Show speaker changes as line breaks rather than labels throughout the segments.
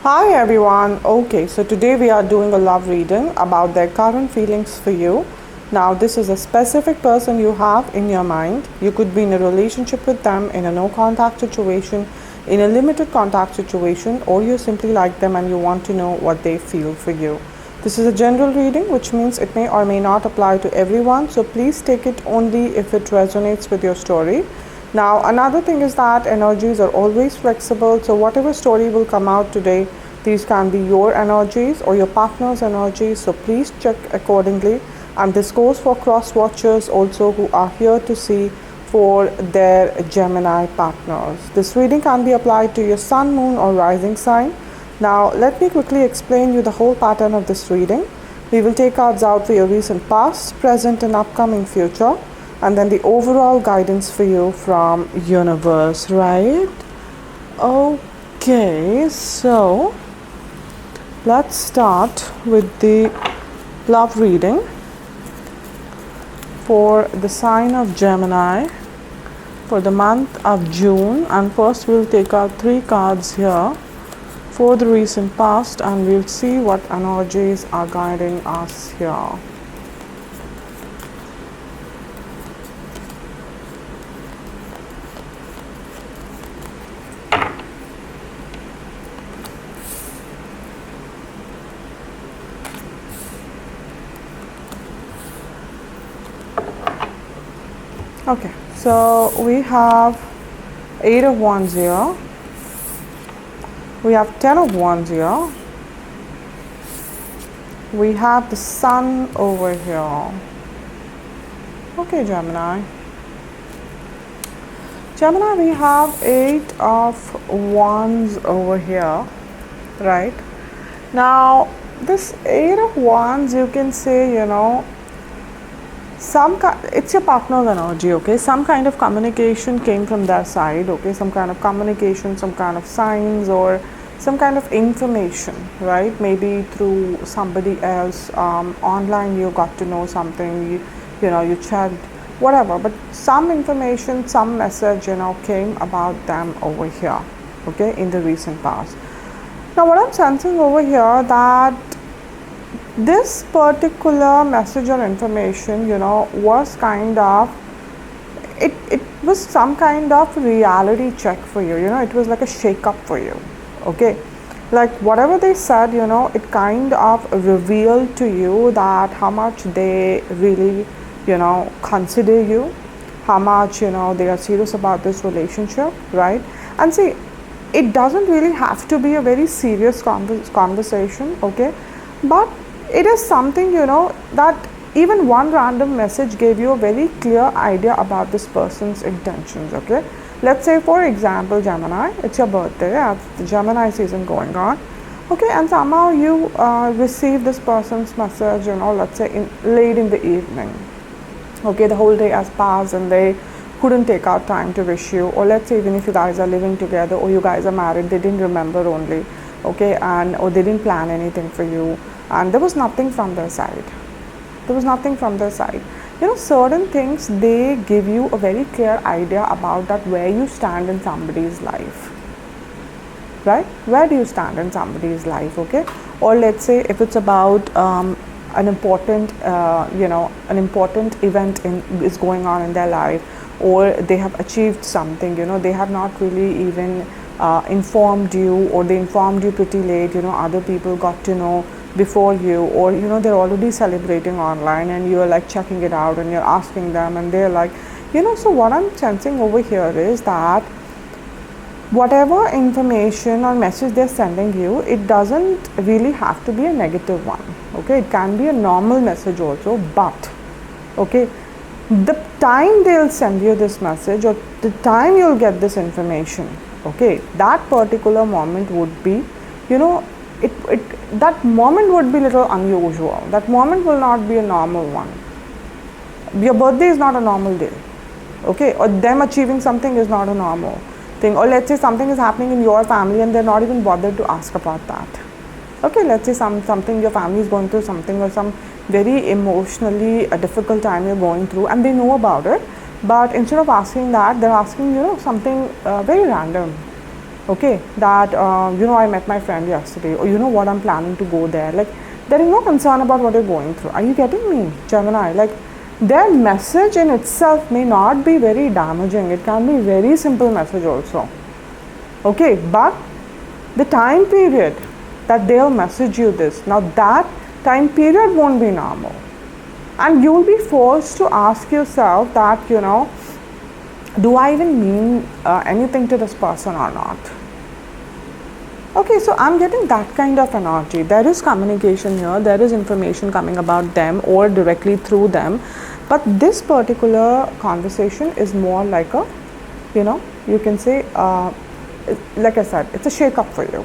Hi everyone. Okay, so today we are doing a love reading about their current feelings for you. Now, this is a specific person you have in your mind. You could be in a relationship with them, in a no contact situation, in a limited contact situation, or you simply like them and you want to know what they feel for you. This is a general reading, which means it may or may not apply to everyone, so please take it only if it resonates with your story. Now, another thing is that energies are always flexible, so whatever story will come out today, these can be your energies or your partner's energies, so please check accordingly. And this goes for cross watchers also who are here to see for their Gemini partners. This reading can be applied to your sun, moon, or rising sign. Now, let me quickly explain you the whole pattern of this reading. We will take cards out for your recent past, present, and upcoming future, and then the overall guidance for you from universe, right? Okay, so let's start with the love reading for the sign of Gemini for the month of June. And first we'll take out 3 cards here for the recent past, and we'll see what energies are guiding us here. Okay, so we have 8 of Wands here. We have 10 of Wands here. We have the Sun over here. Okay, Gemini. Gemini, we have 8 of Wands over here, right? Now, this 8 of Wands, you can say, it's your partner's energy, okay? Some kind of communication came from their side, okay? Some kind of communication, some kind of signs, or some kind of information, right? Maybe through somebody else, online you got to know something, you checked, whatever. But some information, some message, came about them over here, okay, in the recent past. Now, what I'm sensing over here, that this particular message or information, was kind of, it was some kind of reality check for you, it was like a shake up for you, okay? Like whatever they said, it kind of revealed to you that how much they really, consider you, how much, they are serious about this relationship, right? And see, it doesn't really have to be a very serious conversation, okay? But it is something, that even one random message gave you a very clear idea about this person's intentions, okay? Let's say, for example, Gemini, it's your birthday, the Gemini season going on, okay? And somehow you receive this person's message, let's say late in the evening, okay? The whole day has passed and they couldn't take out time to wish you. Or let's say even if you guys are living together or you guys are married, they didn't remember only, okay? Or they didn't plan anything for you. And there was nothing from their side. Certain things, they give you a very clear idea about that where you stand in somebody's life, right? Where do you stand in somebody's life, okay? Or let's say if it's about an important event is going on in their life, or they have achieved something, they have not really even informed you, or they informed you pretty late, other people got to know before you, or they're already celebrating online and you're like checking it out and you're asking them and they're like, so what I'm sensing over here is that whatever information or message they're sending you, it doesn't really have to be a negative one, okay? It can be a normal message also, but okay, the time they'll send you this message, or the time you'll get this information, okay, that particular moment would be, that moment would be a little unusual. That moment will not be a normal one. Your birthday is not a normal day, okay? Or them achieving something is not a normal thing. Or let's say something is happening in your family and they're not even bothered to ask about that, okay? Let's say something, your family is going through something, or some very emotionally a difficult time you're going through, and they know about it, but instead of asking that, they're asking, something very random, Okay, that I met my friend yesterday, or you know what, I'm planning to go there. Like, there is no concern about what you're going through. Are you getting me, Gemini? Like, their message in itself may not be very damaging. It can be very simple message also. Okay, but the time period that they'll message you this, now that time period won't be normal, and you'll be forced to ask yourself that, do I even mean anything to this person or not? Okay, so I'm getting that kind of energy. There is communication here, there is information coming about them or directly through them, but this particular conversation is more like a, you can say, like I said, it's a shake up for you.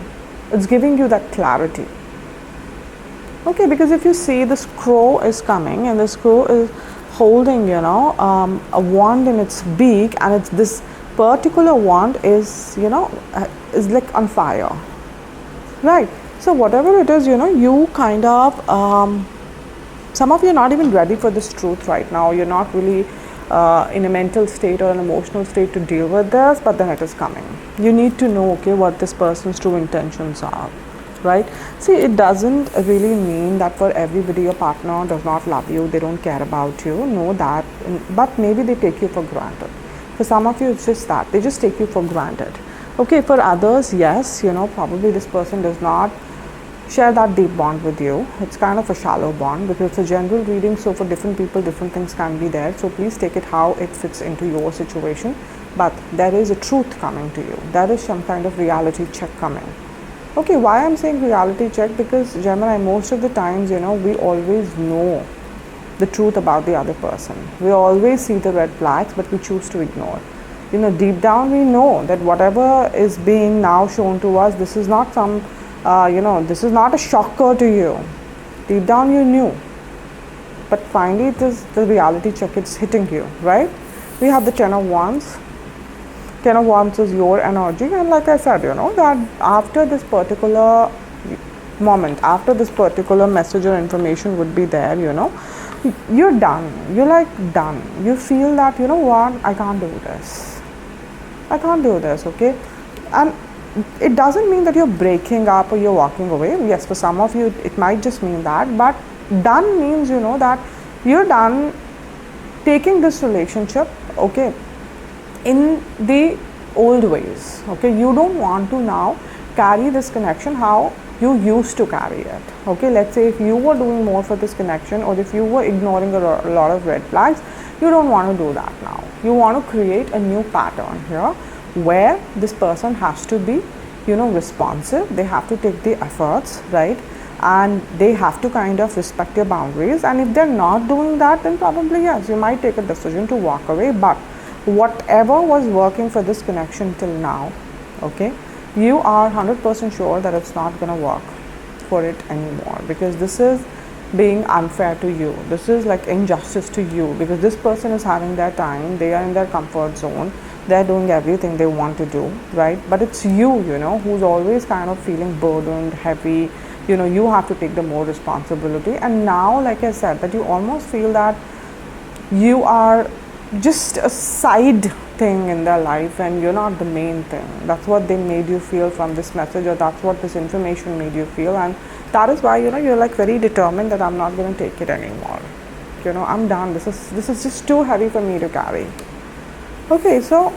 It's giving you that clarity. Okay, because if you see, this crow is coming, and this crow is holding, a wand in its beak, and it's this particular wand is, is like on fire, right? So whatever it is, you kind of, some of you are not even ready for this truth right now. You're not really in a mental state or an emotional state to deal with this, but then it is coming. You need to know, okay, what this person's true intentions are, right? See, it doesn't really mean that for everybody your partner does not love you, they don't care about you. Know that, but maybe they take you for granted. For some of you, it's just that they just take you for granted. Okay, for others, yes, probably this person does not share that deep bond with you. It's kind of a shallow bond, because it's a general reading, so for different people different things can be there, so please take it how it fits into your situation. But there is a truth coming to you, there is some kind of reality check coming. Okay, why I'm saying reality check? Because Gemini, most of the times, we always know the truth about the other person. We always see the red flags, but we choose to ignore. Deep down we know that whatever is being now shown to us, this is not some, this is not a shocker to you. Deep down you knew. But finally it is the reality check, it's hitting you, right? We have the Ten of Wands. Ten of Wands is your energy, and like I said, that after this particular moment, after this particular message or information would be there, you're done. You're like done. You feel that, what, I can't do this. I can't do this, okay? And it doesn't mean that you're breaking up or you're walking away. Yes, for some of you, it might just mean that, but done means, that you're done taking this relationship, okay, in the old ways. Okay, you don't want to now carry this connection how you used to carry it. Okay, let's say if you were doing more for this connection, or if you were ignoring a lot of red flags, you don't want to do that now. You want to create a new pattern here, where this person has to be, responsive. They have to take the efforts, right? And they have to kind of respect your boundaries. And if they're not doing that, then probably yes, you might take a decision to walk away. But whatever was working for this connection till now, okay, you are 100% sure that it's not going to work for it anymore, because this is being unfair to you. This is like injustice to you, because this person is having their time, they are in their comfort zone, they're doing everything they want to do, right? But it's you, who's always kind of feeling burdened, heavy. You have to take the more responsibility. And now, like I said, that you almost feel that you are just a side thing in their life and you're not the main thing. That's what they made you feel from this message, or that's what this information made you feel. And that is why, you're like very determined that I'm not going to take it anymore. I'm done. This is just too heavy for me to carry. Okay, so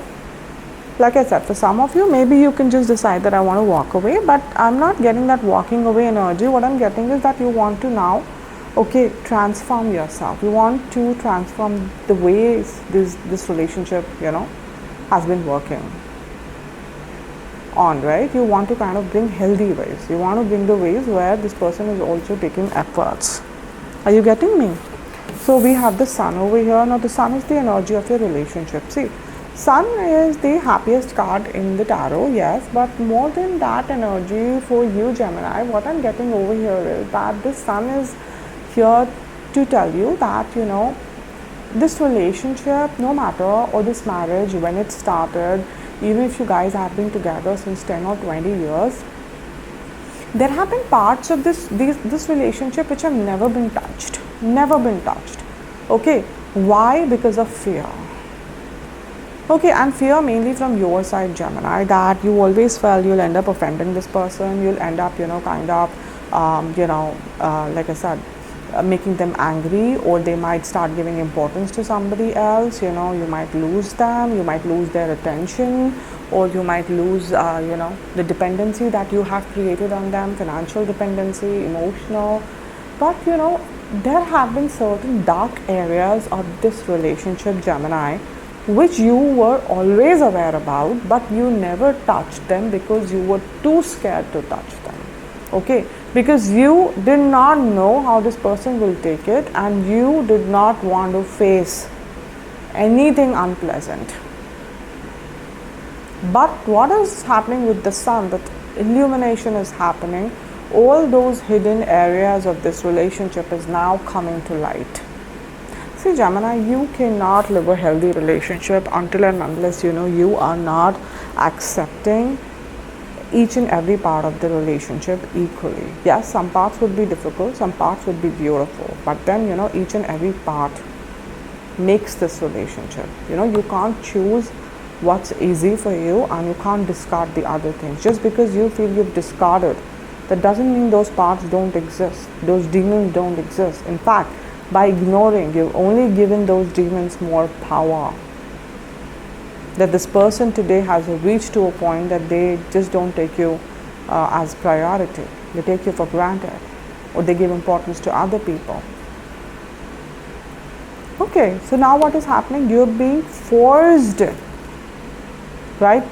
like I said, for some of you, maybe you can just decide that I want to walk away, but I'm not getting that walking away energy. What I'm getting is that you want to now, okay, transform yourself. You want to transform the ways this relationship, has been working on, right? You want to kind of bring healthy ways. You want to bring the ways where this person is also taking efforts. Are you getting me? So we have the Sun over here. Now the Sun is the energy of your relationship. See, Sun is the happiest card in the tarot, yes, but more than that energy for you, Gemini, what I'm getting over here is that the Sun is here to tell you that, this relationship, no matter, or this marriage, when it started, even if you guys have been together since 10 or 20 years, there have been parts of this relationship which have never been touched. Okay, why? Because of fear. Okay, and fear mainly from your side, Gemini, that you always felt you'll end up offending this person, you'll end up, kind of, like I said, making them angry, or they might start giving importance to somebody else. You might lose them, you might lose their attention, or you might lose, the dependency that you have created on them, financial dependency, emotional. But, there have been certain dark areas of this relationship, Gemini, which you were always aware about, but you never touched them because you were too scared to touch them. Okay, because you did not know how this person will take it, and you did not want to face anything unpleasant. But what is happening with the sun, that illumination is happening, all those hidden areas of this relationship is now coming to light. See, Gemini, you cannot live a healthy relationship until and unless you are not accepting each and every part of the relationship equally. Yes, some parts would be difficult, some parts would be beautiful, but then each and every part makes this relationship. You can't choose what's easy for you, and you can't discard the other things. Just because you feel you've discarded, that doesn't mean those parts don't exist, those demons don't exist. In fact, by ignoring, you've only given those demons more power. That this person today has reached to a point that they just don't take you as priority. They take you for granted, or they give importance to other people. Okay, so now what is happening? You're being forced, right,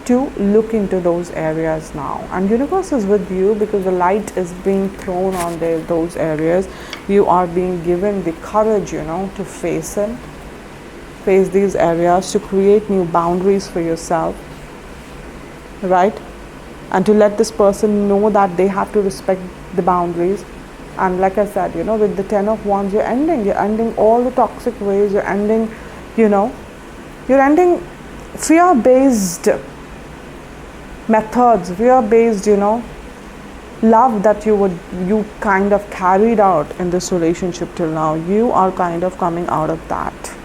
to look into those areas now, and universe is with you because the light is being thrown on those areas. You are being given the courage to face these areas, to create new boundaries for yourself, right, and to let this person know that they have to respect the boundaries. And like I said, with the 10 of Wands, you're ending all the toxic ways, you're ending fear-based methods, fear-based, love that you kind of carried out in this relationship till now. You are kind of coming out of that,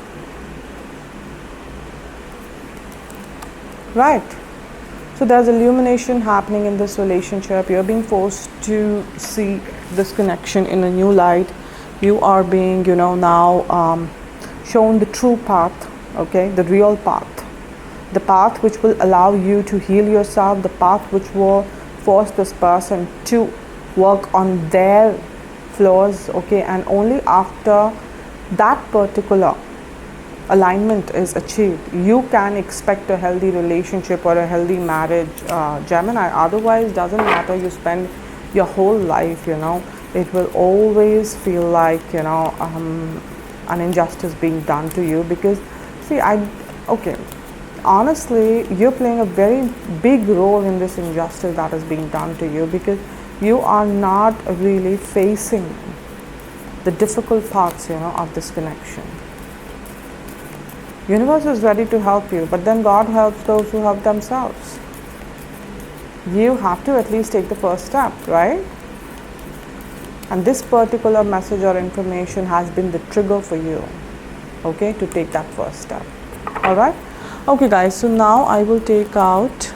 right? So there's illumination happening in this relationship. You're being forced to see this connection in a new light. You are being, now shown the true path, okay, the real path. The path which will allow you to heal yourself, the path which will force this person to work on their flaws, okay, and only after that particular alignment is achieved, you can expect a healthy relationship or a healthy marriage, Gemini. Otherwise, doesn't matter, you spend your whole life, it will always feel like, an injustice being done to you. Because, see, honestly, you're playing a very big role in this injustice that is being done to you, because you are not really facing the difficult parts, of this connection. Universe is ready to help you, but then God helps those who help themselves. You have to at least take the first step, right? And this particular message or information has been the trigger for you, okay, to take that first step. All right. Okay guys, so now I will take out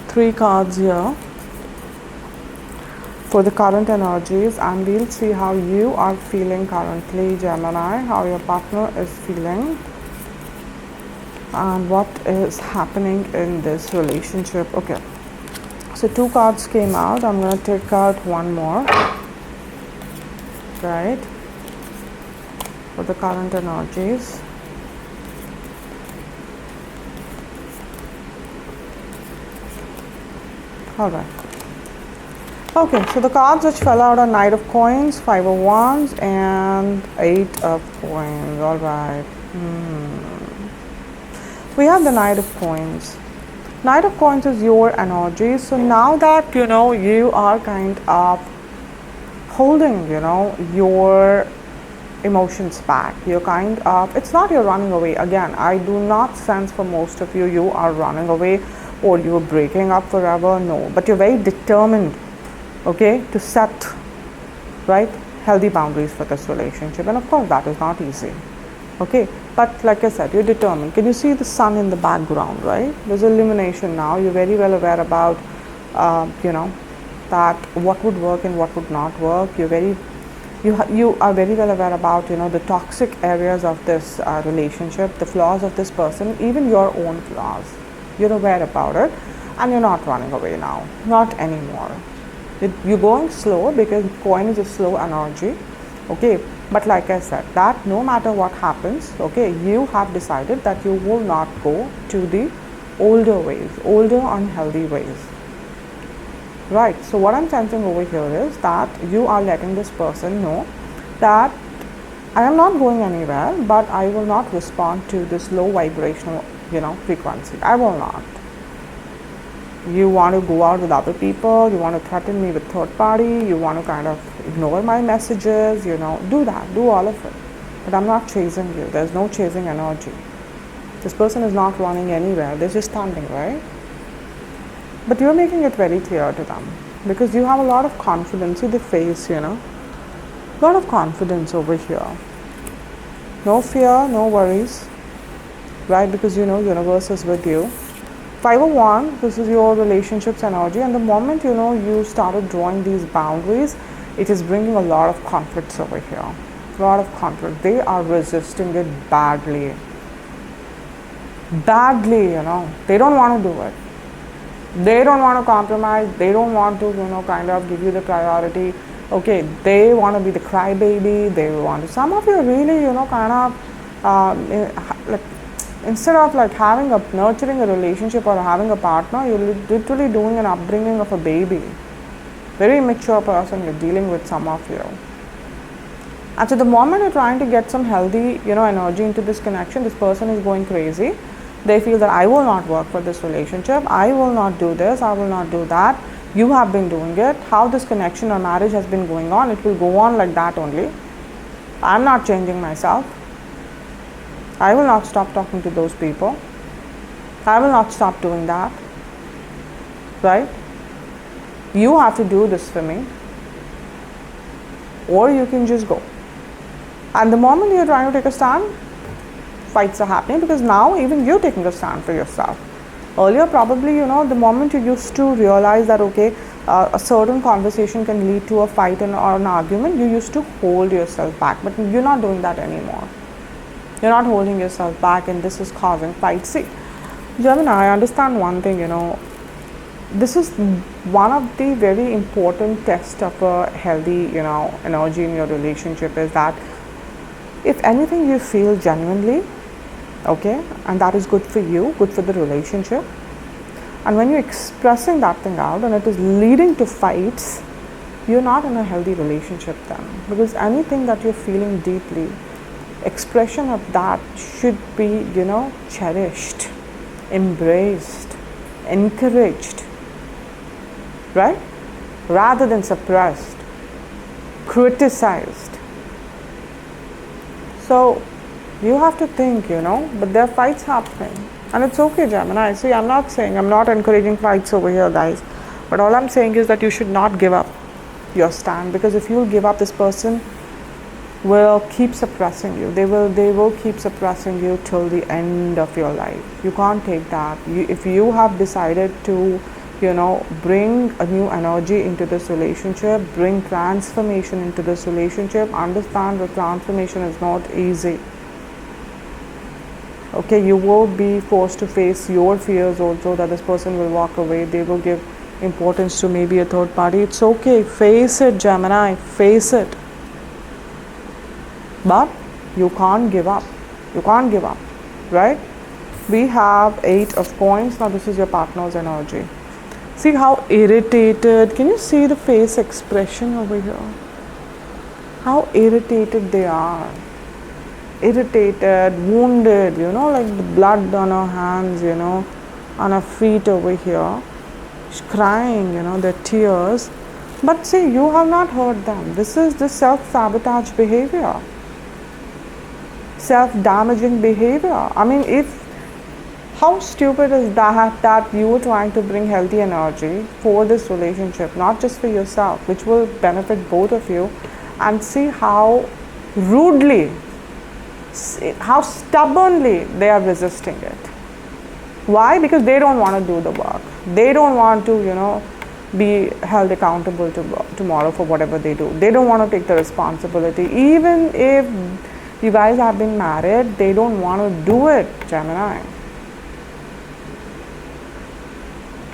3 cards here for the current energies, and we'll see how you are feeling currently, Gemini, how your partner is feeling, and what is happening in this relationship. Okay, so 2 cards came out. I'm going to take out 1 more, right, for the current energies. Alright. Okay, so the cards which fell out are Knight of Coins, 5 of Wands, and 8 of Coins. Alright. We have the Knight of Coins. Knight of Coins is your energy. So now that you are kind of holding your emotions back, you're kind of, it's not you're running away. Again, I do not sense for most of you are running away or you're breaking up forever. No, but you're very determined, okay, to set right healthy boundaries for this relationship. And of course that is not easy. Okay, but like I said, you're determined. Can you see the sun in the background, right? There's illumination now. You're very well aware about, you know, that what would work and what would not work. You are very well aware about, you know, the toxic areas of this relationship, the flaws of this person, even your own flaws. You're aware about it, and you're not running away now, not anymore. You're going slow because coin is a slow energy. Okay, but like I said, that no matter what happens, okay, you have decided that you will not go to the older ways, older unhealthy ways. Right, so what I'm sensing over here is that you are letting this person know that I am not going anywhere, but I will not respond to this low vibrational, you know, frequency. I will not. You want to go out with other people, you want to threaten me with third party, you want to kind of ignore my messages, you know, do that, do all of it. But I'm not chasing you. There's no chasing energy. This person is not running anywhere. They're just standing, right? But you're making it very clear to them because you have a lot of confidence. See the face, you know, a lot of confidence over here. No fear, no worries, right? Because you know universe is with you. 501, this is your relationships energy, and the moment you know you started drawing these boundaries, it is bringing a lot of conflicts over here. A lot of conflict. They are resisting it badly. Badly, you know. They don't want to do it. They don't want to compromise. They don't want to, you know, kind of give you the priority. Okay, they want to be the crybaby. They want to. Some of you really, you know, kind of like. Instead of like nurturing a relationship or having a partner, you're literally doing an upbringing of a baby. Very immature person you're dealing with, some of you. And so the moment you're trying to get some healthy, you know, energy into this connection, this person is going crazy. They feel that I will not work for this relationship. I will not do this. I will not do that. You have been doing it. How this connection or marriage has been going on, it will go on like that only. I'm not changing myself. I will not stop talking to those people. I will not stop doing that. Right? You have to do this for me. Or you can just go. And the moment you're trying to take a stand, fights are happening because now even you're taking a stand for yourself. Earlier, probably, you know, the moment you used to realize that, okay, a certain conversation can lead to a fight or an argument, you used to hold yourself back. But you're not doing that anymore. You're not holding yourself back, and this is causing fights. See, Gemini, I understand one thing, you know, this is one of the very important tests of a healthy, you know, energy in your relationship is that if anything you feel genuinely, okay, and that is good for you, good for the relationship, and when you're expressing that thing out and it is leading to fights, you're not in a healthy relationship then. Because anything that you're feeling deeply, expression of that should be, you know, cherished, embraced, encouraged, right? Rather than suppressed, criticized. So you have to think, you know, but there are fights happening. And it's okay, Gemini. See, I'm not encouraging fights over here, guys. But all I'm saying is that you should not give up your stand, because if you give up, this person will keep suppressing you. They will keep suppressing you till the end of your life. You can't take that. If you have decided to, you know, bring a new energy into this relationship, bring transformation into this relationship, understand that transformation is not easy. Okay, you will be forced to face your fears also, that this person will walk away. They will give importance to maybe a third party. It's okay. Face it, Gemini. Face it. But you can't give up. You can't give up, right? We have 8 of coins. Now this is your partner's energy. See how irritated. Can you see the face expression over here? How irritated they are. Irritated, wounded, you know, like the blood on her hands, you know, on her feet over here. She's crying, you know, their tears. But see, you have not hurt them. This is the self-sabotage behavior. Self-damaging behavior. I mean, how stupid is that you were trying to bring healthy energy for this relationship, not just for yourself, which will benefit both of you, and see how rudely how stubbornly they are resisting it. Why? Because they don't want to do the work. They don't want to, be held accountable tomorrow for whatever they do. They don't want to take the responsibility. Even if you guys have been married, they don't want to do it, Gemini.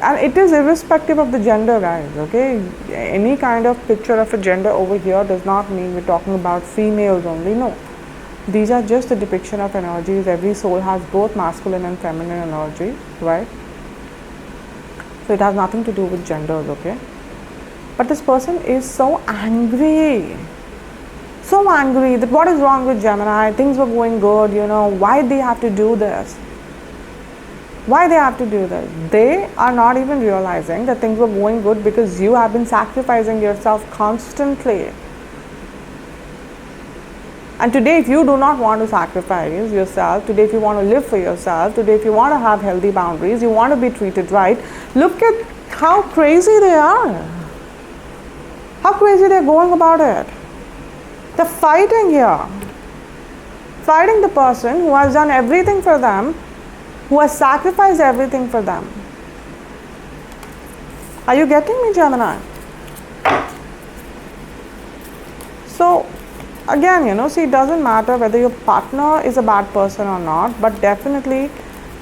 And it is irrespective of the gender, guys, okay? Any kind of picture of a gender over here does not mean we're talking about females only. No. These are just a depiction of energies. Every soul has both masculine and feminine energy, right? So it has nothing to do with genders, okay? But this person is so angry that what is wrong with Gemini? Things were going good, why they have to do this? Why they have to do this? They are not even realizing that things were going good because you have been sacrificing yourself constantly. And today, if you do not want to sacrifice yourself, today if you want to live for yourself, today if you want to have healthy boundaries, you want to be treated right, look at how crazy they are. How crazy they're going about it. They're fighting here. Fighting the person who has done everything for them, who has sacrificed everything for them. Are you getting me, Gemini? So, again, see, it doesn't matter whether your partner is a bad person or not, but definitely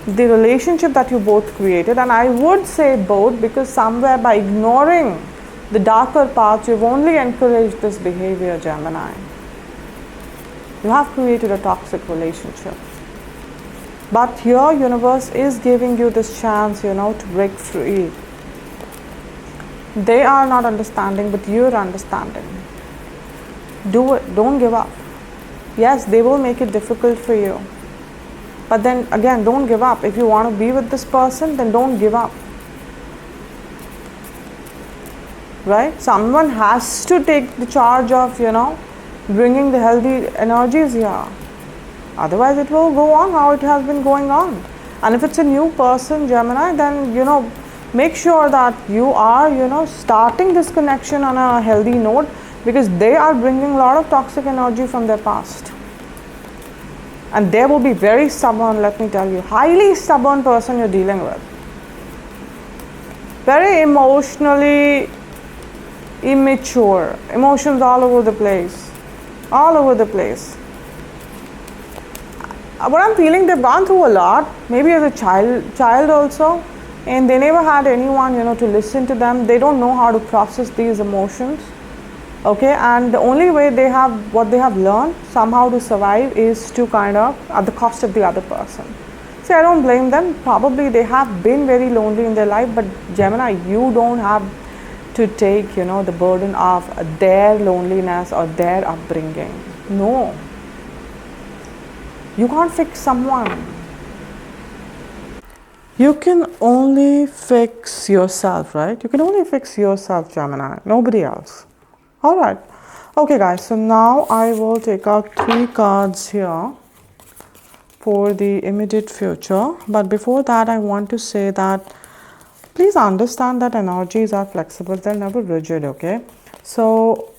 the relationship that you both created, and I would say both because somewhere by ignoring the darker parts, you've only encouraged this behavior, Gemini. You have created a toxic relationship. But your universe is giving you this chance, to break free. They are not understanding, but you're understanding. Do it. Don't give up. Yes, they will make it difficult for you. But then again, don't give up. If you want to be with this person, then don't give up. Right? Someone has to take the charge of, bringing the healthy energies here. Otherwise, it will go on how it has been going on. And if it's a new person, Gemini, then, make sure that you are, starting this connection on a healthy note, because they are bringing a lot of toxic energy from their past. And they will be very stubborn, let me tell you. Highly stubborn person you're dealing with. Very emotionally immature. Emotions all over the place. All over the place. What I'm feeling, they've gone through a lot, maybe as a child also, and they never had anyone, to listen to them. They don't know how to process these emotions. Okay, and the only way what they have learned somehow to survive is to kind of at the cost of the other person. See, I don't blame them. Probably they have been very lonely in their life, but Gemini, you don't have to take, the burden of their loneliness or their upbringing. No. You can't fix someone. You can only fix yourself, right? You can only fix yourself, Gemini, nobody else. Alright, okay guys, so now I will take out 3 cards here for the immediate future. But before that, I want to say that please understand that energies are flexible, they're never rigid, okay? So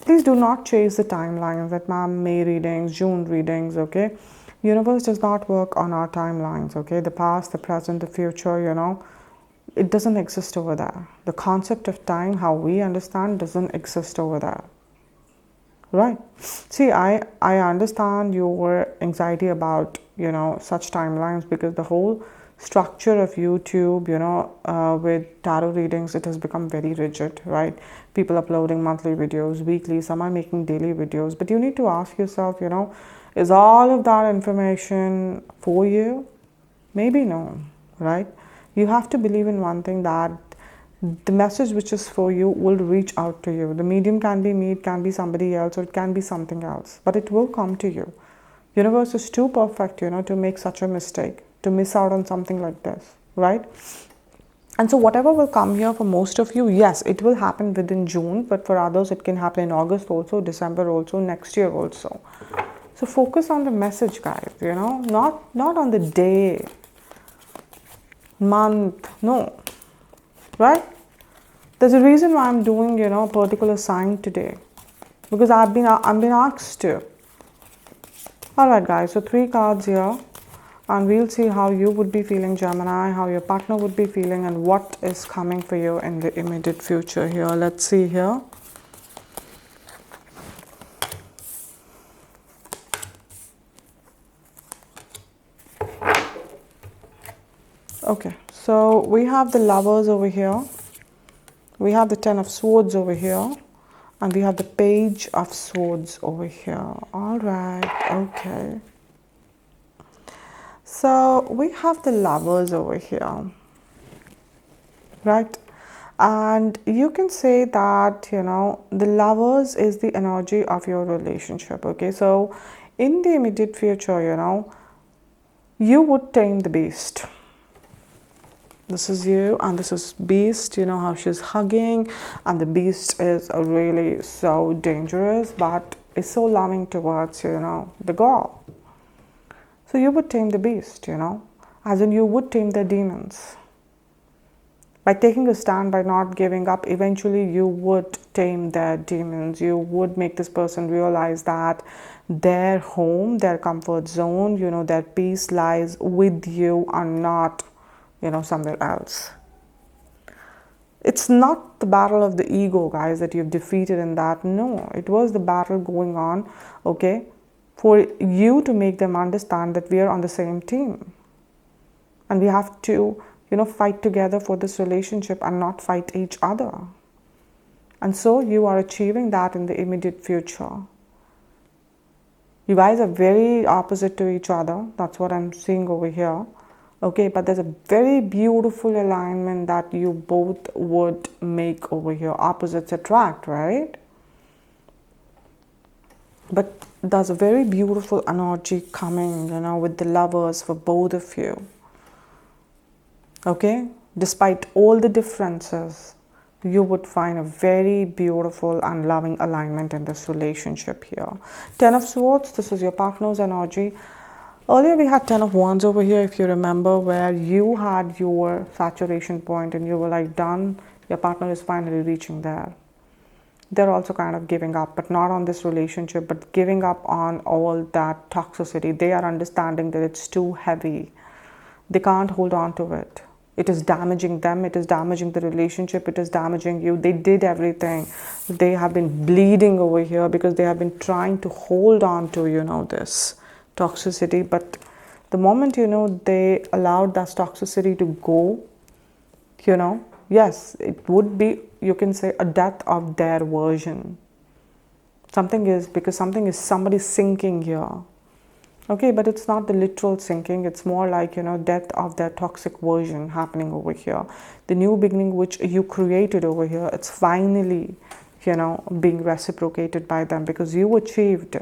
please do not chase the timelines that May readings, June readings, okay? Universe does not work on our timelines, okay? The past, the present, the future, it doesn't exist over there. The concept of time, how we understand, doesn't exist over there. Right? See, I understand your anxiety about, such timelines, because the whole structure of YouTube, with tarot readings, it has become very rigid, right? People uploading monthly videos, weekly, some are making daily videos. But you need to ask yourself, is all of that information for you? Maybe no, right? You have to believe in one thing, that the message which is for you will reach out to you. The medium can be me, it can be somebody else, or it can be something else, but it will come to you. Universe is too perfect, to make such a mistake, to miss out on something like this, right? And so whatever will come here for most of you, yes, it will happen within June, but for others it can happen in August also, December also, next year also. So focus on the message, guys, not on the day, month, no, right? There's a reason why I'm doing, a particular sign today, because I've been asked to. Alright guys, so 3 cards here, and we'll see how you would be feeling, Gemini, how your partner would be feeling, and what is coming for you in the immediate future here. Let's see here. Okay, so we have the Lovers over here, we have the Ten of Swords over here, and we have the Page of Swords over here. All right, okay. So we have the Lovers over here, right? And you can say that, you know, the Lovers is the energy of your relationship, okay? So in the immediate future, you know, you would tame the beast. This is you, and this is beast. You know how she's hugging, and the beast is really so dangerous, but is so loving towards, you know, the girl. So you would tame the beast, you know, as in you would tame the demons. By taking a stand, by not giving up, eventually you would tame their demons. You would make this person realize that their home, their comfort zone, you know, their peace lies with you and not, you know, somewhere else. It's not the battle of the ego, guys, that you've defeated in that. No, it was the battle going on, okay, for you to make them understand that we are on the same team. And we have to, you know, fight together for this relationship and not fight each other. And so you are achieving that in the immediate future. You guys are very opposite to each other. That's what I'm seeing over here. Okay, but there's a very beautiful alignment that you both would make over here. Opposites attract, right? But there's a very beautiful energy coming, you know, with the Lovers for both of you. Okay, despite all the differences, you would find a very beautiful and loving alignment in this relationship here. Ten of Swords, this is your partner's energy. Earlier we had Ten of Wands over here, if you remember, where you had your saturation point and you were like done. Your partner is finally reaching there. They're also kind of giving up, but not on this relationship, but giving up on all that toxicity. They are understanding that it's too heavy. They can't hold on to it. It is damaging them. It is damaging the relationship. It is damaging you. They did everything. They have been bleeding over here because they have been trying to hold on to, you know, this toxicity. But the moment, you know, they allowed that toxicity to go, you know, yes, it would be, you can say, a death of their version. Something is, because something is, somebody's sinking here. Okay, but it's not the literal sinking. It's more like, you know, death of their toxic version happening over here. The new beginning which you created over here, it's finally, you know, being reciprocated by them because you achieved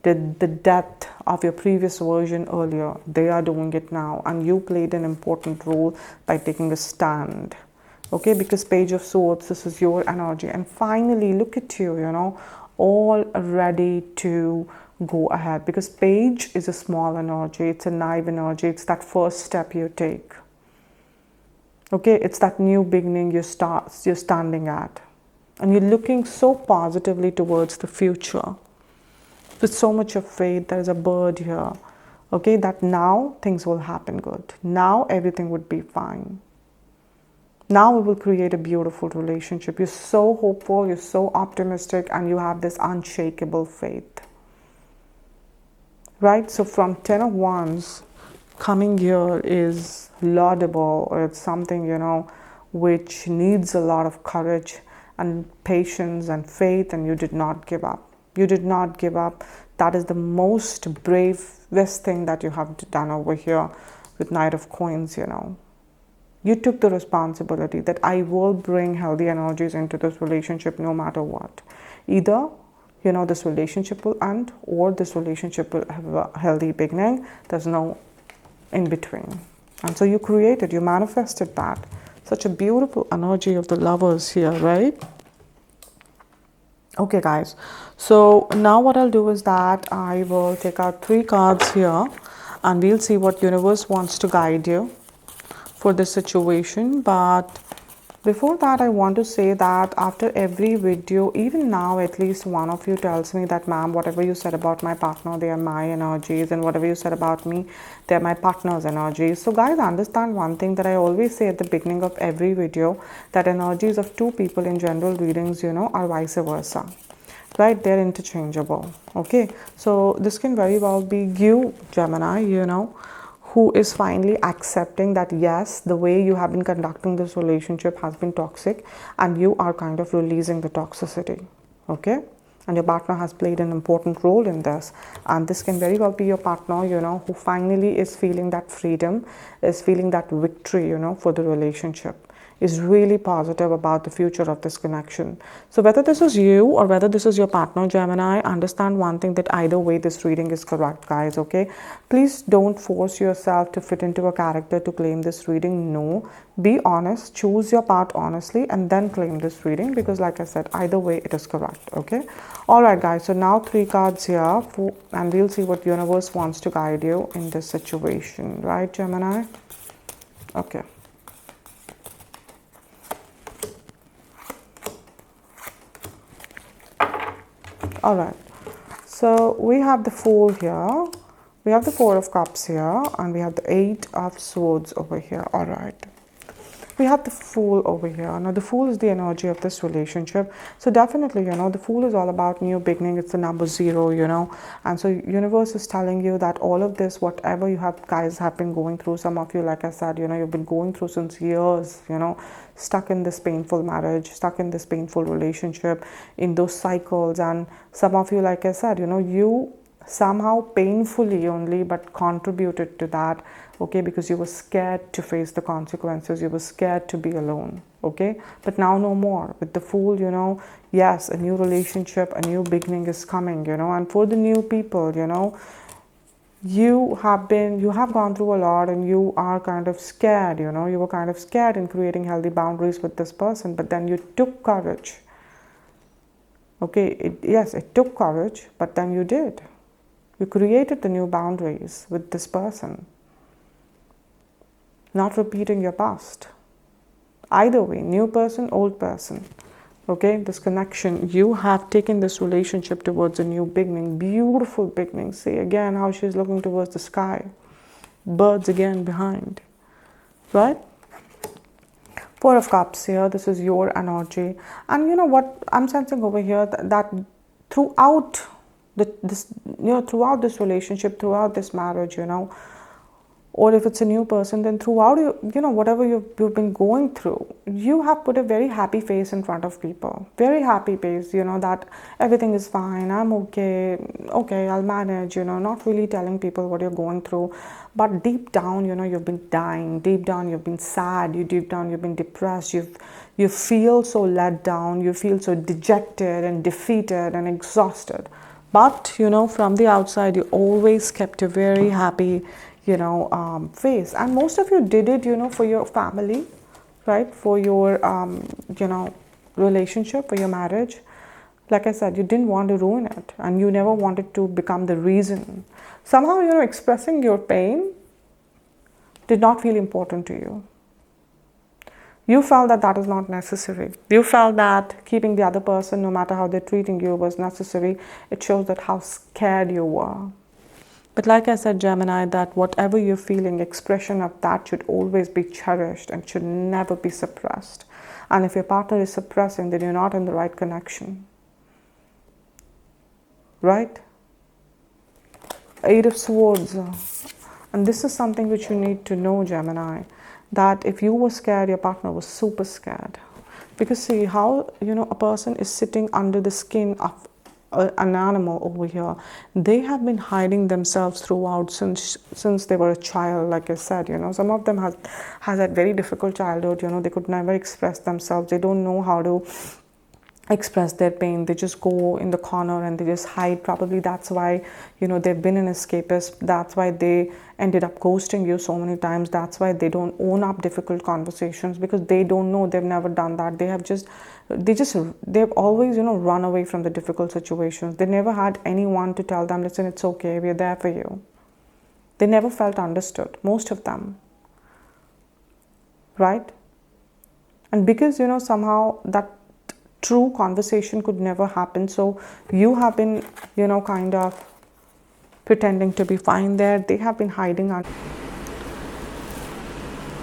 the death of your previous version earlier. They are doing it now, and you played an important role by taking a stand. Okay, because Page of Swords, this is your energy. And finally, look at you, you know, all ready to go ahead, because Page is a small energy. It's a naive energy. It's that first step you take. Okay, it's that new beginning you're standing at. And you're looking so positively towards the future. With so much of faith, there is a bird here. Okay, that now things will happen good. Now everything would be fine. Now we will create a beautiful relationship. You're so hopeful, you're so optimistic, and you have this unshakable faith. Right? So from Ten of Wands, coming here is laudable. It's something, you know, which needs a lot of courage and patience and faith, and you did not give up. You did not give up. That is the most bravest thing that you have done over here with Knight of Coins, you know. You took the responsibility that I will bring healthy energies into this relationship no matter what. Either, you know, this relationship will end or this relationship will have a healthy beginning. There's no in between. And so you created, you manifested that. Such a beautiful energy of the Lovers here, right? Okay, guys. So now what I'll do is that I will take out 3 cards here and we'll see what universe wants to guide you for this situation. But Before that, I want to say that after every video, even now, at least one of you tells me that, ma'am, whatever you said about my partner, they are my energies, and whatever you said about me, they are my partner's energies. So guys, understand one thing that I always say at the beginning of every video, that energies of two people in general readings, are vice versa. Right? They're interchangeable. Okay. So this can very well be you, Gemini, who is finally accepting that yes, the way you have been conducting this relationship has been toxic, and you are kind of releasing the toxicity. Okay. And your partner has played an important role in this, and this can very well be your partner, who finally is feeling that freedom, is feeling that victory, for the relationship, is really positive about the future of this connection. So whether this is you or whether this is your partner, Gemini, understand one thing, that either way this reading is correct, guys. Okay, please don't force yourself to fit into a character to claim this reading. No, be honest, choose your part honestly, and then claim this reading, because like I said, either way it is correct. Okay, all right guys, so now 3 cards here and we'll see what universe wants to guide you in this situation, right, Gemini? Okay. All right, so we have the Fool here, we have the 4 of Cups here, and we have the 8 of Swords over here. All right, we have the Fool over here. Now the Fool is the energy of this relationship, so definitely, the Fool is all about new beginning. It's the number 0, and so universe is telling you that all of this, whatever you guys have been going through, some of you, like I said, you've been going through since years, stuck in this painful marriage, stuck in this painful relationship, in those cycles. And some of you, like I said, you somehow painfully only but contributed to that, okay, because you were scared to face the consequences, you were scared to be alone. Okay, but now no more. With the Fool, yes, a new relationship, a new beginning is coming, and for the new people, you have gone through a lot, and you are kind of scared, you were kind of scared in creating healthy boundaries with this person, but then you took courage. Okay, yes, it took courage, but then you did. You created the new boundaries with this person, not repeating your past. Either way, new person, old person, okay, this connection, you have taken this relationship towards a new beginning, beautiful beginning. See again how she's looking towards the sky, birds again behind, right? 4 of Cups here, this is your energy. And you know what I'm sensing over here, that throughout throughout this relationship, throughout this marriage, or if it's a new person, then throughout whatever you've been going through, you have put a very happy face in front of people, very happy face, that everything is fine, I'm okay, I'll manage, not really telling people what you're going through, but deep down, you've been dying, deep down you've been sad, deep down you've been depressed, you feel so let down, you feel so dejected and defeated and exhausted. But, from the outside, you always kept a very happy, face. And most of you did it, for your family, right? For your, relationship, for your marriage. Like I said, you didn't want to ruin it, and you never wanted to become the reason. Somehow, expressing your pain did not feel important to you. You felt that that is not necessary. You felt that keeping the other person, no matter how they're treating you, was necessary. It shows that how scared you were. But like I said, Gemini, that whatever you're feeling, expression of that should always be cherished and should never be suppressed. And if your partner is suppressing, then you're not in the right connection. Right? 8 of Swords. And this is something which you need to know, Gemini, that if you were scared, your partner was super scared. Because see how, a person is sitting under the skin of an animal over here. They have been hiding themselves throughout since they were a child, like I said, Some of them has had very difficult childhood, they could never express themselves. They don't know how to express their pain. They just go in the corner and they just hide. Probably that's why, they've been an escapist. That's why they ended up ghosting you so many times. That's why they don't own up difficult conversations, because they don't know. They've never done that. They've always, run away from the difficult situations. They never had anyone to tell them, listen, it's okay, we're there for you. They never felt understood, most of them, right? And because somehow that true conversation could never happen, so you have been kind of pretending to be fine there. They have been hiding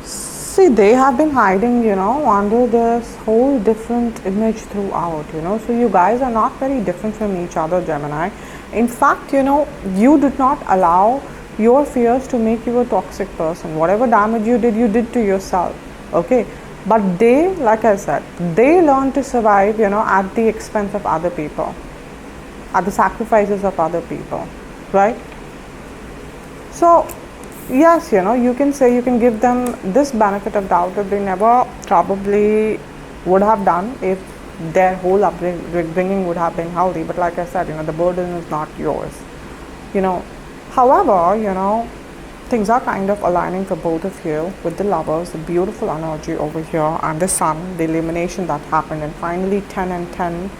see, they have been hiding under this whole different image throughout, so you guys are not very different from each other, Gemini. In fact, you did not allow your fears to make you a toxic person. Whatever damage you did to yourself, okay? But they, like I said, they learn to survive at the expense of other people, at the sacrifices of other people, right? So yes, you can say, you can give them this benefit of doubt that they never probably would have done if their whole upbringing would have been healthy. But like I said, the burden is not yours. However, things are kind of aligning for both of you with the Lovers, the beautiful energy over here, and the Sun, the elimination that happened, and finally 10 and 10,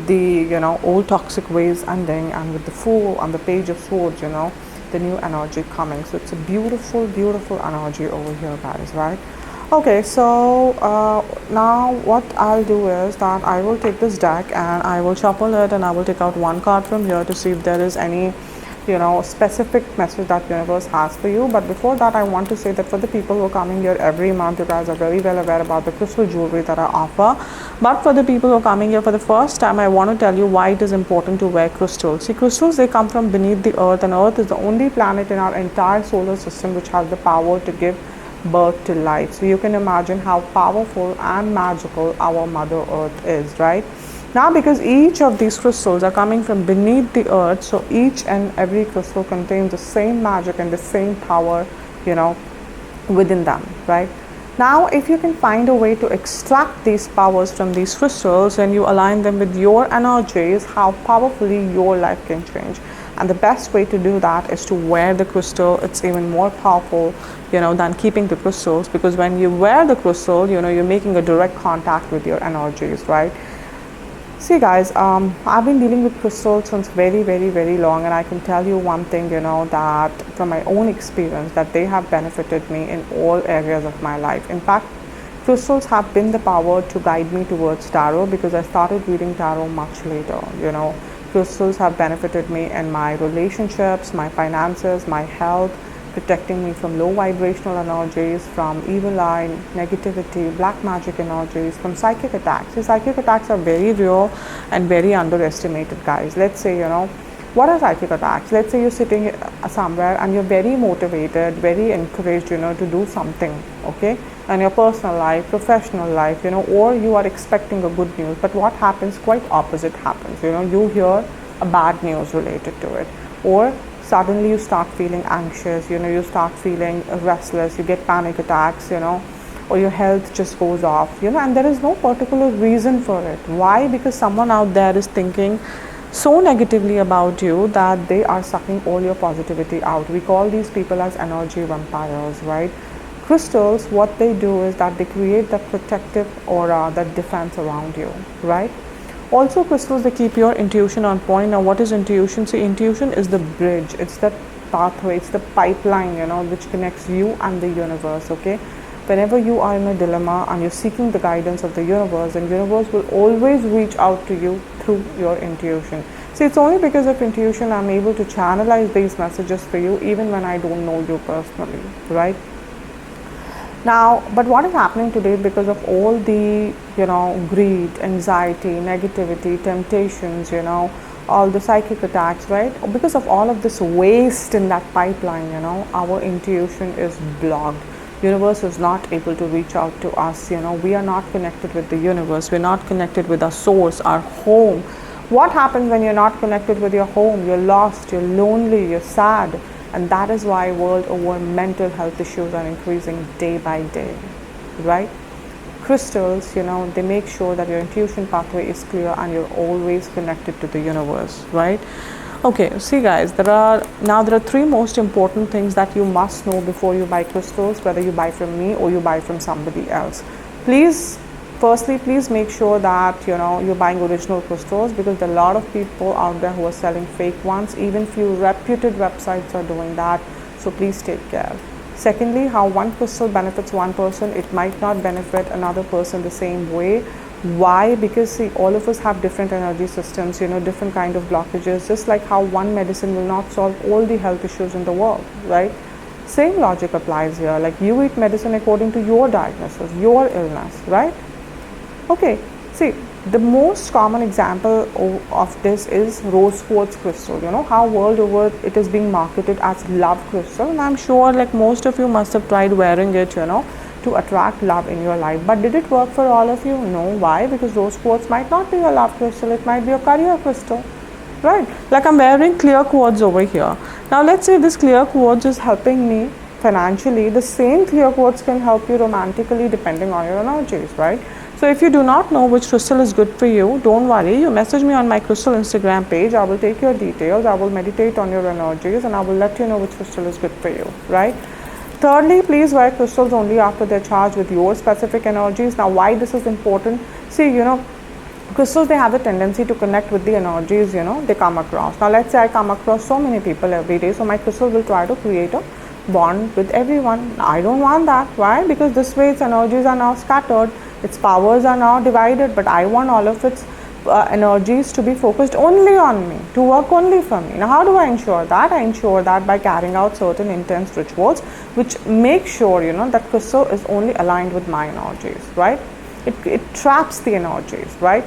the old toxic ways ending, and with the Fool and the Page of Swords, the new energy coming. So it's a beautiful energy over here, guys, right? Okay, so now what I'll do is that I will take this deck and I will shuffle it, and I will take out one card from here to see if there is any specific message that universe has for you. But before that, I want to say that for the people who are coming here every month, you guys are very well aware about the crystal jewelry that I offer. But for the people who are coming here for the first time, I want to tell you why it is important to wear crystals. See, crystals, they come from beneath the earth, and earth is the only planet in our entire solar system which has the power to give birth to life. So you can imagine how powerful and magical our Mother Earth is, right? Now, because each of these crystals are coming from beneath the earth, so each and every crystal contains the same magic and the same power, within them, right? Now, if you can find a way to extract these powers from these crystals and you align them with your energies, how powerfully your life can change. And the best way to do that is to wear the crystal. It's even more powerful, than keeping the crystals, because when you wear the crystal, you're making a direct contact with your energies, right? See, guys, I've been dealing with crystals since very long, and I can tell you one thing, that from my own experience, that they have benefited me in all areas of my life. In fact, crystals have been the power to guide me towards tarot, because I started reading tarot much later. Crystals have benefited me in my relationships, my finances, my health, protecting me from low vibrational energies, from evil eye, negativity, black magic energies, from psychic attacks. The psychic attacks are very real and very underestimated, guys. Let's say, what are psychic attacks? Let's say you're sitting somewhere and you're very motivated, very encouraged, to do something, okay? In your personal life, professional life, or you are expecting a good news. But what happens? Quite opposite happens. You hear a bad news related to it, or suddenly you start feeling anxious, you start feeling restless, you get panic attacks, or your health just goes off, and there is no particular reason for it. Why? Because someone out there is thinking so negatively about you that they are sucking all your positivity out. We call these people as energy vampires, right? Crystals, what they do is that they create that protective aura, that defense around you, right? Also, crystals, they keep your intuition on point. Now, what is intuition? See, intuition is the bridge. It's the pathway. It's the pipeline, which connects you and the universe, okay? Whenever you are in a dilemma and you're seeking the guidance of the universe, and universe will always reach out to you through your intuition. See, it's only because of intuition I'm able to channelize these messages for you, even when I don't know you personally, right? Now, but what is happening today, because of all the, greed, anxiety, negativity, temptations, all the psychic attacks, right? Because of all of this waste in that pipeline, our intuition is blocked. Universe is not able to reach out to us, we are not connected with the universe. We're not connected with our source, our home. What happens when you're not connected with your home? You're lost, you're lonely, you're sad. And that is why world over mental health issues are increasing day by day, right? Crystals, they make sure that your intuition pathway is clear and you're always connected to the universe, right? Okay, see, guys, there are three most important things that you must know before you buy crystals, whether you buy from me or you buy from somebody else. Firstly, please make sure that you're buying original crystals, because there are a lot of people out there who are selling fake ones. Even few reputed websites are doing that, so please take care. Secondly, how one crystal benefits one person, it might not benefit another person the same way. Why? Because see, all of us have different energy systems, different kind of blockages, just like how one medicine will not solve all the health issues in the world, right? Same logic applies here. Like, you eat medicine according to your diagnosis, your illness, right? Okay, see, the most common example of this is rose quartz crystal. How world over it is being marketed as love crystal, and I'm sure like most of you must have tried wearing it, to attract love in your life. But did it work for all of you? No. Why? Because rose quartz might not be a love crystal, it might be a career crystal, right? Like, I'm wearing clear quartz over here. Now let's say this clear quartz is helping me financially. The same clear quartz can help you romantically depending on your energies, right? So if you do not know which crystal is good for you, don't worry, you message me on my crystal Instagram page. I will take your details, I will meditate on your energies, and I will let you know which crystal is good for you, right? Thirdly, please wear crystals only after they're charged with your specific energies. Now, why this is important? See, crystals, they have a tendency to connect with the energies, they come across. Now, let's say I come across so many people every day, so my crystal will try to create a bond with everyone. I don't want that. Why? Because this way its energies are now scattered, its powers are now divided, but I want all of its energies to be focused only on me, to work only for me. Now, how do I ensure that? I ensure that by carrying out certain intense rituals which make sure, that crystal is only aligned with my energies, right? It traps the energies, right?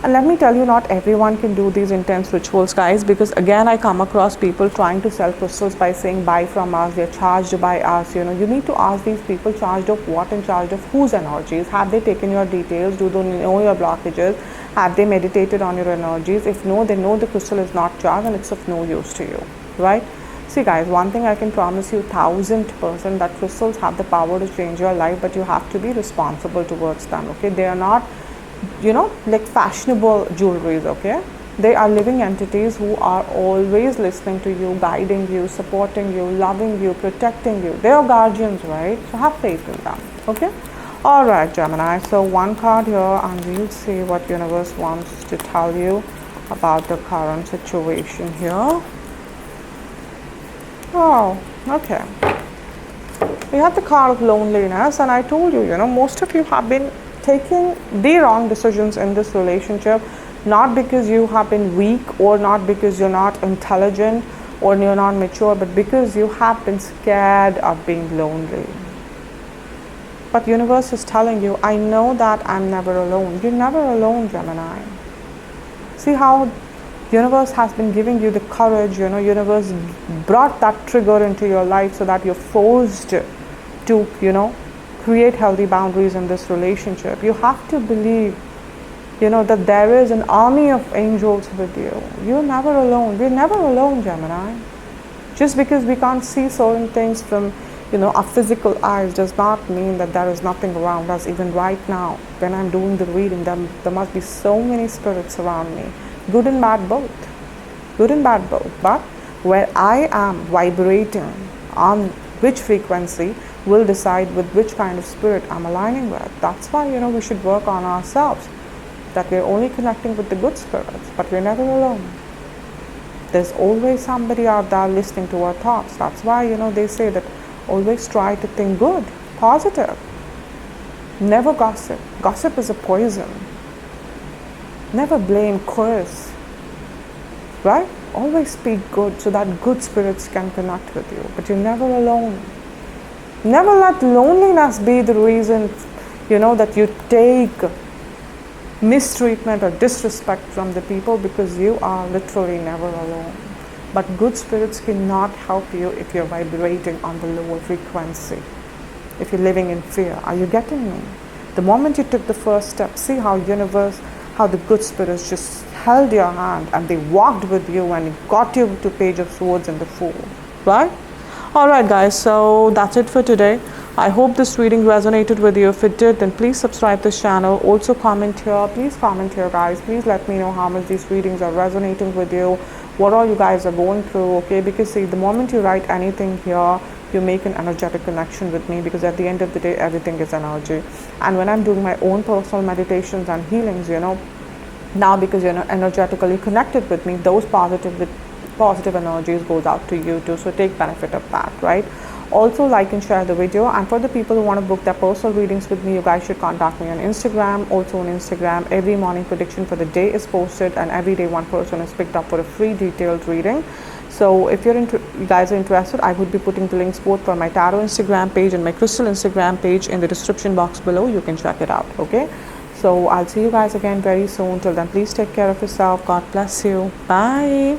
And let me tell you, not everyone can do these intense rituals, guys, because again, I come across people trying to sell crystals by saying buy from us, they're charged by us. You need to ask these people, charged of what and charged of whose energies? Have they taken your details? Do they know your blockages? Have they meditated on your energies? If no, they know the crystal is not charged and it's of no use to you, right? See, guys, one thing I can promise you 1000%, that crystals have the power to change your life, but you have to be responsible towards them, okay? They are not, like fashionable jewelries, okay? They are living entities who are always listening to you, guiding you, supporting you, loving you, protecting you. They are guardians, right? So have faith in them, okay? All right, Gemini. So one card here, and we'll see what universe wants to tell you about the current situation here. Oh, okay. We have the card of loneliness, and I told you, most of you have been taking the wrong decisions in this relationship, not because you have been weak or not because you're not intelligent or you're not mature, but because you have been scared of being lonely. But universe is telling you, I know that I'm never alone. You're never alone, Gemini. See how universe has been giving you the courage, universe brought that trigger into your life so that you're forced to, create healthy boundaries in this relationship. You have to believe, that there is an army of angels with you. You're never alone. We're never alone, Gemini. Just because we can't see certain things from, our physical eyes does not mean that there is nothing around us. Even right now, when I'm doing the reading, there must be so many spirits around me. Good and bad both. Good and bad both. But where I am vibrating on which frequency will decide with which kind of spirit I'm aligning with. That's why, we should work on ourselves. That we're only connecting with the good spirits, but we're never alone. There's always somebody out there listening to our thoughts. That's why, they say that always try to think good, positive. Never gossip. Gossip is a poison. Never blame, curse. Right? Always speak good so that good spirits can connect with you. But you're never alone. Never let loneliness be the reason, that you take mistreatment or disrespect from the people, because you are literally never alone. But good spirits cannot help you if you're vibrating on the lower frequency, if you're living in fear. Are you getting me? The moment you took the first step, see how the good spirits just held your hand and they walked with you and got you to Page of Swords and the Fool, right? Alright guys, so that's it for today. I hope this reading resonated with you. If it did, then please subscribe this channel. Also comment here. Please comment here, guys. Please let me know how much these readings are resonating with you. What all you guys are going through, okay? Because see, the moment you write anything here, you make an energetic connection with me, because at the end of the day, everything is energy. And when I'm doing my own personal meditations and healings, now because you're energetically connected with me, those positive energies goes out to you too. So take benefit of that, right? Also, like and share the video. And for the people who want to book their personal readings with me, you guys should contact me on Instagram. Also on Instagram, every morning prediction for the day is posted, and every day one person is picked up for a free detailed reading. So if you guys are interested, I would be putting the links both for my tarot Instagram page and my crystal Instagram page in the description box below. You can check it out. Okay, so I'll see you guys again very soon. Till then, please take care of yourself. God bless you. Bye.